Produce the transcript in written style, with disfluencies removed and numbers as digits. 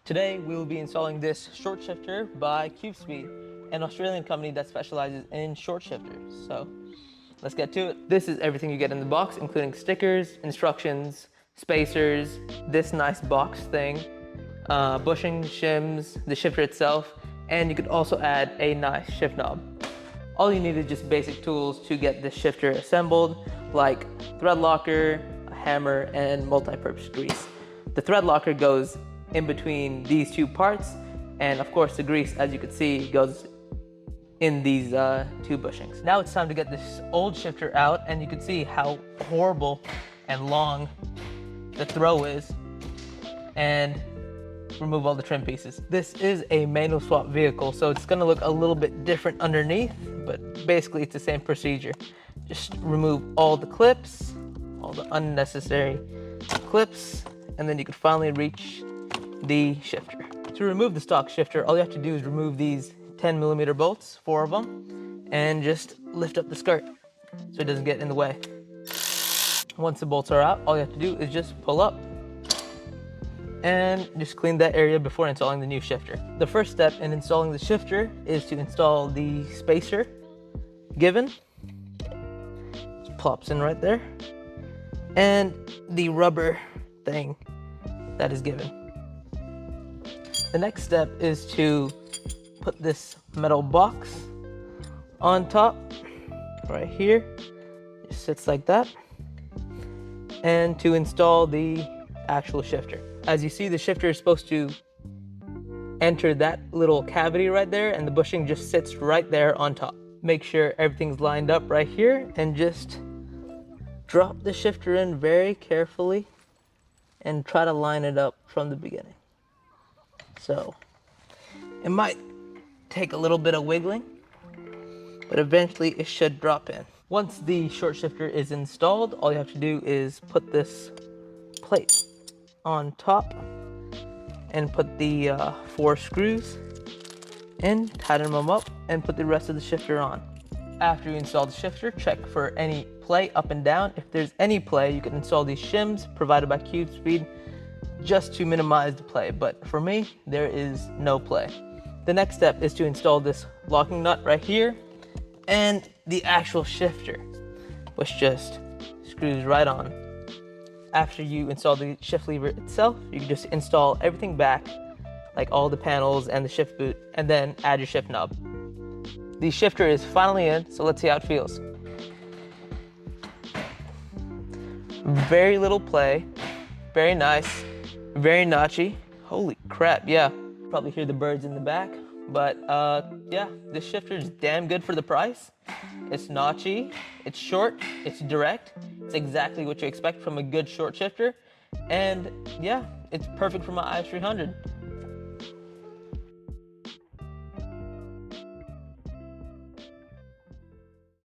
Today we will be installing this short shifter by CubeSpeed, an Australian company that specializes in short shifters. So let's get to it. This is everything you get in the box, including stickers, instructions, spacers, this nice box thing, bushing, shims, the shifter itself, and you could also add a nice shift knob. All you need is just basic tools to get this shifter assembled, like thread locker, a hammer, and multi-purpose grease. The thread locker goes in between these two parts, and of course the grease, as you can see, goes in these two bushings. Now it's time to get this old shifter out, and you can see how horrible and long the throw is, and remove all the trim pieces. This is a manual swap vehicle, so it's gonna look a little bit different underneath, but basically it's the same procedure. Just remove all the clips, all the unnecessary clips, and then you can finally reach the shifter. To remove the stock shifter, all you have to do is remove these 10mm bolts, 4 of them, and just lift up the skirt so it doesn't get in the way. Once the bolts are out, all you have to do is just pull up and just clean that area before installing the new shifter. The first step in installing the shifter is to install the spacer given. It plops in right there. And the rubber thing that is given. The next step is to put this metal box on top, right here. It sits like that. And to install the actual shifter. As you see, the shifter is supposed to enter that little cavity right there, and the bushing just sits right there on top. Make sure everything's lined up right here, and just drop the shifter in very carefully and try to line it up from the beginning. So it might take a little bit of wiggling, but eventually it should drop in. Once the short shifter is installed, all you have to do is put this plate on top and put the 4 screws in, tighten them up, and put the rest of the shifter on. After you install the shifter, check for any play up and down. If there's any play, you can install these shims provided by CubeSpeed just to minimize the play, but for me, there is no play. The next step is to install this locking nut right here and the actual shifter, which just screws right on. After you install the shift lever itself, you can just install everything back, like all the panels and the shift boot, and then add your shift knob. The shifter is finally in, so let's see how it feels. Very little play, very nice, very notchy. Holy crap, yeah. Probably hear the birds in the back, but yeah, this shifter is damn good for the price. It's notchy, it's short, it's direct. It's exactly what you expect from a good short shifter. And yeah, it's perfect for my IS300.